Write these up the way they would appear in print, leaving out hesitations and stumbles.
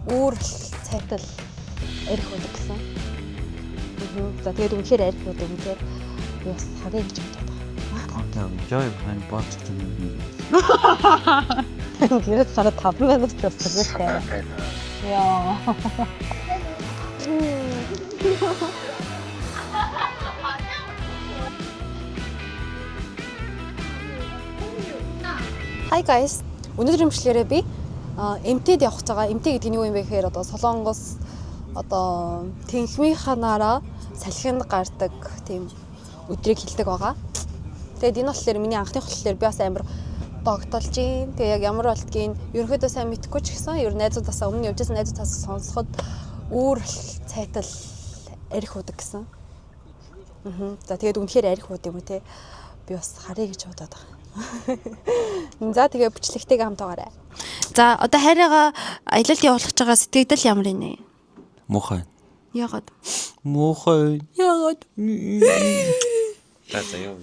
Үүрэл, цайтал, арх болог гэсэн. За тэгээд үнэхээр арх болог үнэхээр би бас хагийн гэж боддог. Жой хань бооцох юм. Гэрэл сараа 5 минут ч болсон байх. Яа. Hi guys. Өнөөдрийн бичлэгээрээ би MT-д явах гэж байгаа. MT гэдэг нь юу юм бэ гэхээр одоо Солонгос одоо тэнхмийн ханаараа салхинд гардаг тийм өдрийг хэлдэг байгаа. Тэгээд энэ болохоор миний анхны болохоор би бас амар догтолж гин. Тэгээ яг ямар болдгийг ерөнхийдөө сайн мэдэхгүй ч гэсэн ер нь найзуудаасаа өмнө явж байсан найзуудаас сонсоход үүрэл, цайтал, арх удаг гэсэн. За тэгээд үнэхээр арх удаг юм уу те. Би бас харъя гэж бодоод байгаа. За тэгээ бичлэгтэйгээ хамтаагаарай. За одоо хайрыгаа аялалд явуулах гэж байгаа сэтгэгдэл ямар инэ? Муухай. Яагаад? Муухай. Яагаад? За яв.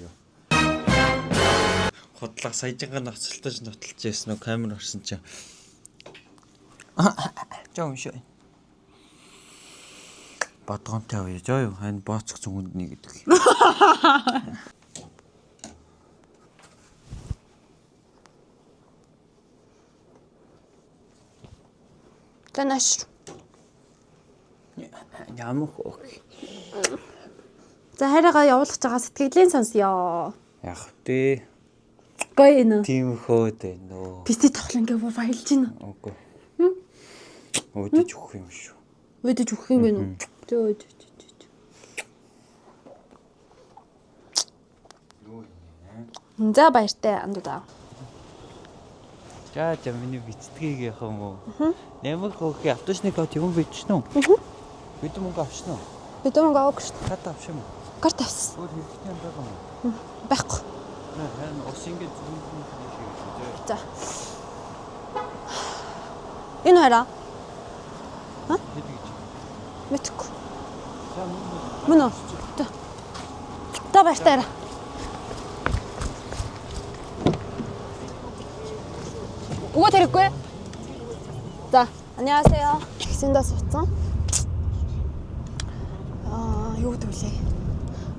Хотлох саяжингаа ноцолтож ясан уу камер орсон чинь. Жоо шүү. Бодгонтой авъя. Жоо хань бооцох зүгэнд нэг гэдэг. Танаш. Ямар хөөх. За хайрыгаа явуулах гэж байгаа сэтгэлийн сонсё. Яг тий. Гоё энэ. Тийм хөөд нөө. Писти тоглоом ингээ баялж байна. Үгүй. Өөдөж өгөх юм шүү. Өөдөж өгөх юм бэ нү? Зөө. За баяртай андуудаа. За миний бицдгийг яах юм уу? Нэмэг хөөх автошны код юм бичсэн үү? Бид мөнгө авчихна уу? Бид мөнгө авах шүү. Карт авчих юм уу? Карт авсан. Өөр хэрэгтэй юм байгаа юм. Байхгүй. Харин ус ингэ зүгэн хийж. За. Энэ хараа. Ха? Мэдгүй. Мөн үү? Та баяртай. Уг тэрэггүй. За, 안녕하세요. Таксиндаа сууцсан. Юу гэдэг вэ?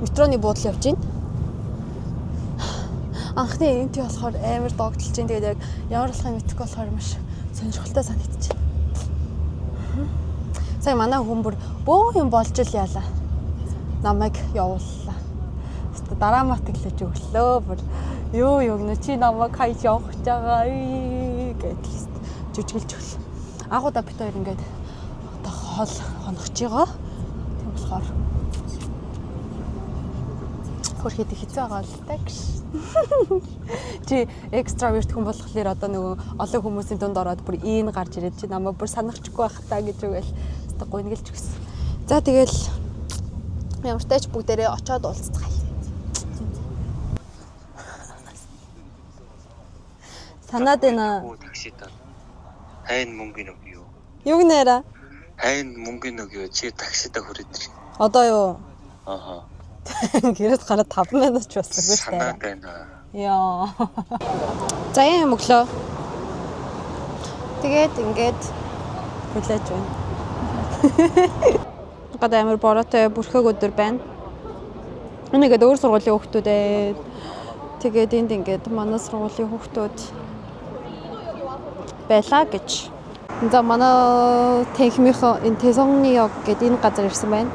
Метроны буудлын явж байна. Анхны энти болохоор амар догтлж байна. Тэгээд яг ямар болохыг мэдэхгүй болохоор маш сонирхолтой санагдчих. Сая манай хүн бүр бөө юм болж л яалаа. Намайг явууллаа. Өстө дараа матглаж өглөө бүр юу гэнэ чи намайг хайж явах гэж байгаа гэдэл жүжиглж өглөө. Агуудаа бит хоёр ингээд одоо хоол хоногч байгаа. Тийм болохоор хөрхэд хэцүү байгаа л та гэж. Чи экстраверт хүн болохоор одоо нөгөө олон хүмүүсийн дунд ороод бүр ийн гарч ирээд чи намайг бүр санахчихгүй байх та гэж үгээл өстө гонглж өгсөн. За тэгэл ямартай ч бүгдээрээ очоод уулзцгаая. Санаад байна. Такситаа. Хайн мөнгөний үг юу? Юу нэрэ? Хайн мөнгөний үг юу? Чи такситаа хүрээд ир. Одоо юу? Аха. Гэрээс гараад 5 минут ч болсон гэж санаад байна. Яа. За юм өглөө. Тэгээд ингээд хүлээж байна. Гадаа амар бороотой бүрхэг өдөр байна. Үнэгээд өөр сургуулийн хүүхдүүд ээ. Тэгээд энд ингээд манай сургуулийн хүүхдүүд байлаа гэж. За манай техникийн энэ Тэсонниог гэдэг энэ газар ирсэн байна.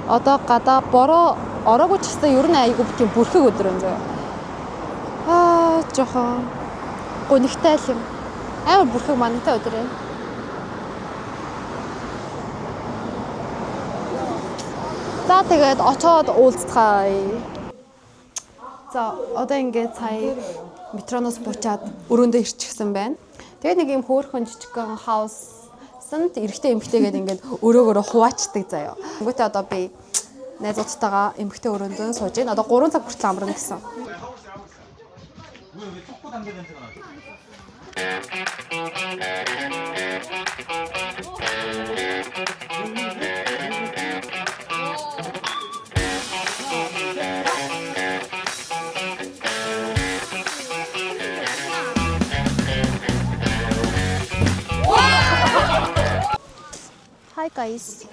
Одоо гадаа бороо ороогүй ч гэсэн ер нь айгүй тийм бүрхэг өдөр юм зөө. Жохон гонигтай л юм. Амар бүрхэг мантай өдөр юм. За тэгээд очоод уулзцгаая. За одоо ингээд сая метроноос буучаад өрөөндөө ирчихсэн байна. Тэгээд нэг юм хөөрхөн жижигхэн хаусанд эрэгтэй эмэгтэй гэдэг ингээд өрөөгөөрөө хуваачдаг заяа. Тэнгүүтээ одоо би найзуудтайгаа эмэгтэй өрөөндөө сууж байна. Одоо 3 цаг хүртэл амрна гэсэн. Hi guys.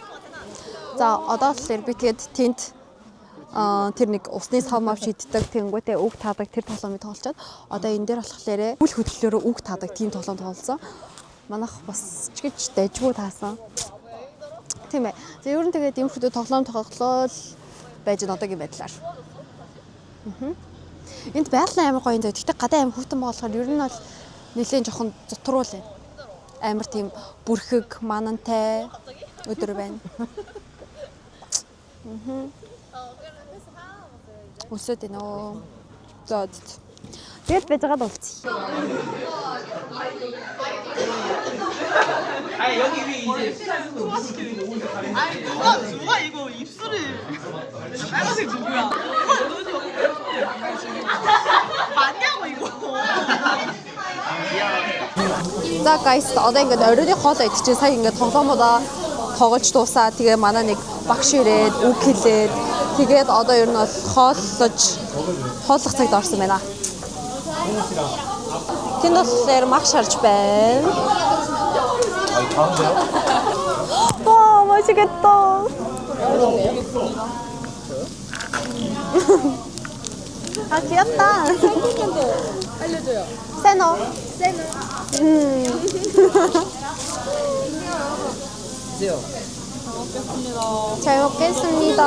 За одоо болохоор би тэгээд тент тэр нэг усны сав мав шиддэг тэнгүүтээ үг таадаг тэр тоглоомыг тоглолцоод одоо энэ дээр болохоор үл хөдлөлөөрөө үг таадаг тийм тоглоом тоглолцсон. Манайх бас ч гэж дайжгүй таасан. Тийм ээ. За ер нь тэгээд юм хөдөө тоглоом тоглолол байж энэ одоогийн байдлаар. Энд байгаль амар гоё юм зөө. Гэхдээ гадаа амар хүүтэн болохоор ер нь бол нэлээд жоохон зутруул байна. Амар тийм бүрхэг, манантай өдөр байна. Өсөд энэ оо. За. Тэгээд байж байгаа болчих. 아니 여기 위 이제 소화시키는 거 오늘 다른 아니 누가 이거 입술을 빨간색 누구야? 맞냐고 이거 За guys одоо ингээд оройны хоол идэх чинь сая ингээд тоглоомудаа тоглож дуусаа. Тэгээ манай нэг багш ирээд үг хэлээд тэгээд одоо ер нь бол хооллох цагт орсон байна. Тэнд болохоор мах шарж байна. 와 맛있겠다. 아 귀엽다. 알려줘요. 세노. 잘 먹겠습니다.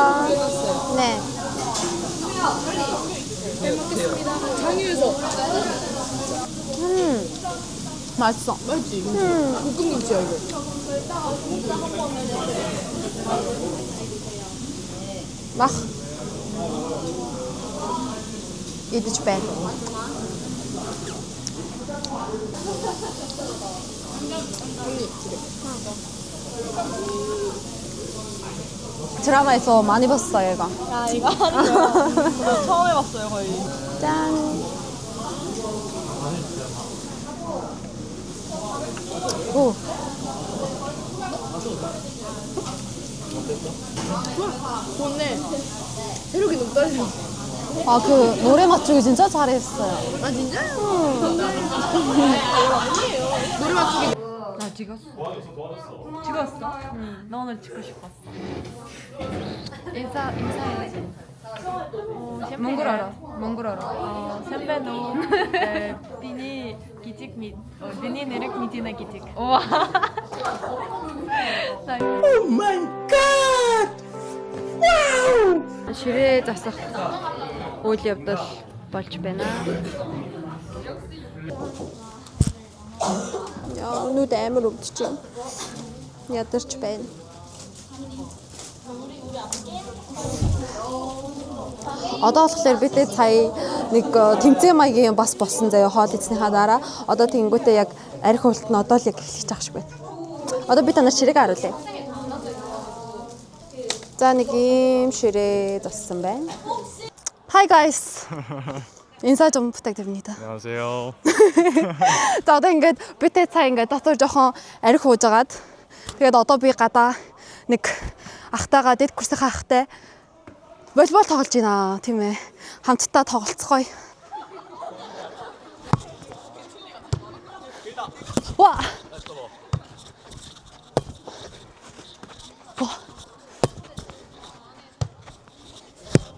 네. 잘 먹겠습니다. 장유에서 맛있어. 맛있지? 볶음김치야 이거. 막 идэж байна. 드라마에서 많이 봤어요 이거. 아 이거 하는 거야? 처음 해봤어요 거의 짠. 오. 좋네. 체력이 너무 떨려. 아 그 노래 맞추기 진짜 잘했어요. 아 진짜요? 노래 맞추기. 나 찍었어 찍었어? 나 오늘 찍고 싶었어 인사해야지 몽골 알아 선배는 비니 기직 비니 내력 미디나 기직 우와 오 마이 갓 ширээ засах үйл явдал болж байна. Яа, нүд амар өвдөж. Ядарч байна. Одоо болохоор бид сая нэг тэмцээн маягийн бас болсон заяа хоол идснийхаа дараа одоо тэнгүүтээ яг арх уулт нь одоо л яг эхлэж байгаа шиг байна. Одоо би танаар ширээг харуулъя. За нэг юм ширээ зассан байна. Hi guys. 인사 좀 부탁드립니다. 안녕하세요. За одоо ингээд битээ цаа ингээд дотор жоохон арх уужгаад тэгээд одоо би гадаа нэг ахтайгаа дэд курсынхаа ахтай волейбол тоглож байна тийм ээ. Хамтдаа тоглолцгоё. 와.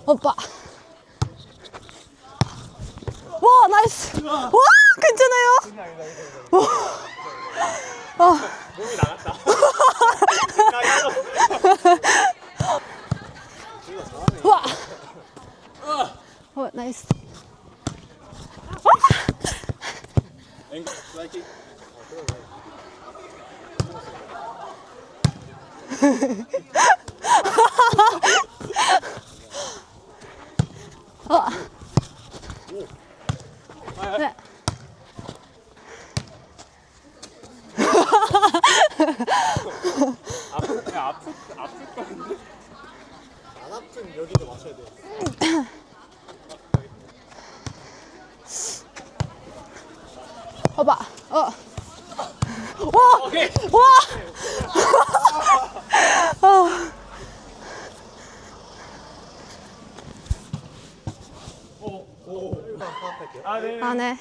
오빠. 와, 나이스. 와, 괜찮아요? 와. 몸이 나갔다. 와. 와, 나이스. 네. 아플 건데. 안 아픈 여기도 맞춰야 돼. 봐봐. 와. 오케이. 와. 아, 네. 아, 네.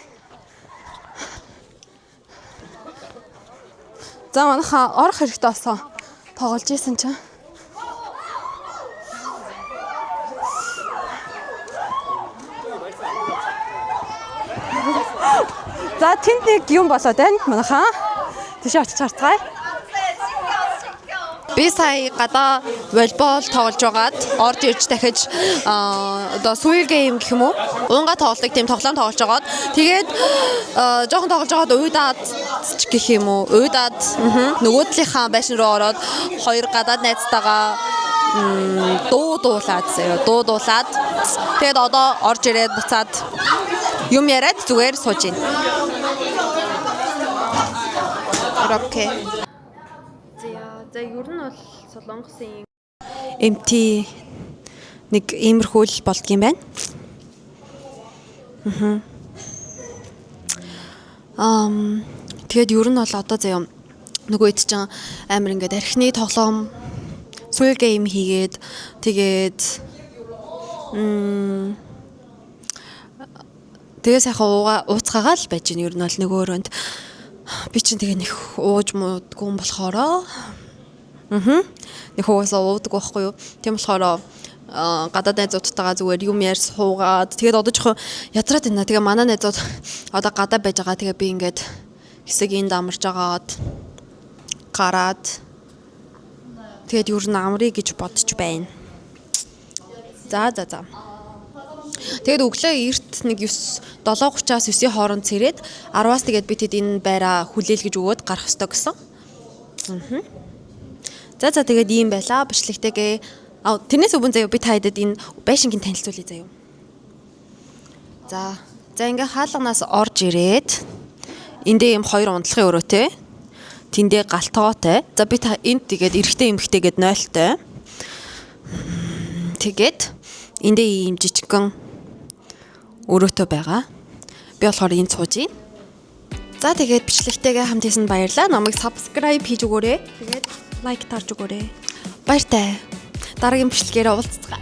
За манайхаа орох хэрэгтэй болсон. тоглож исэн чинь. За тэнд нэг юм болоод байна манайхаа. Тийш очиж харцгаая. Би сая гадаа волейбол тоглож байгаад орж ирж дахиж одоо сүүл гейм гэх юм уу? Уунга тоглолтыг тийм тоглоом тоглож байгаад тэгээд жоохон тоглож байгаад уйдаад гэх юм уу? Уйдаад нөгөө талынхаа байшин руу ороод хоёр гадаад найзтайгаа дуулаад тэгээд одоо орж ирээд буцаад юм яриад зүгээр сууж байна. Окей. За ер нь бол Солонгосын MT нэг иймэрхүү л болдгийм байна. Тэгээд ер нь бол одоо заяа нөгөө хэд ч амар ингээд архины тоглоом сүүл гейм хийгээд тэгээд тэгээ сайхан ууцгаагаа л байж гэн ер нь бол нэг өөрөнд би чинь тэгээ нэг ууж муудгүй юм болохоороо нэг хуусаа уудаг байхгүй юу. Тийм болохоор гадаад найзуудтайгаа зүгээр юм яар суугаад тэгээд одоо жоохон ядраад байна. Тэгээ манай найзууд одоо гадаа байж байгаа. Тэгээ би ингээд хэсэг энд амарч агаад гараад тэгээд ер нь амрыг гэж бодож байна. За. Тэгээд өглөө эрт нэг 7:30-аас 9-ийн хооронд цэрээд 10-аас тэгээд би тэд энэ байраа хүлээл гэж өгөөд гарах ёстой гэсэн. За тэгээд ийм байла. Бичлэгтэйгээ тэрнээс өмнө заяа би та хэдэд энэ байшингийн танилцуулъя заяа. За ингээ хаалганаас орж ирээд эндээ ийм хоёр унтлахын өрөөтэй. Тэндээ галтгоотой. За би та энд тэгээд эрэгтэй эмэгтэйгээд 0-той. Тэгээд эндээ ийм жижигхэн өрөөтэй байгаа. Би болохоор энд сууж байна. За тэгээд бичлэгтэйгээ хамт хийсэнд баярлалаа. Намайг subscribe хийж өгөөрэй. Тэгээд лайк тарж өгөөрэй. Баяртай. Дараагийн бичлэгээр уулзцгаая.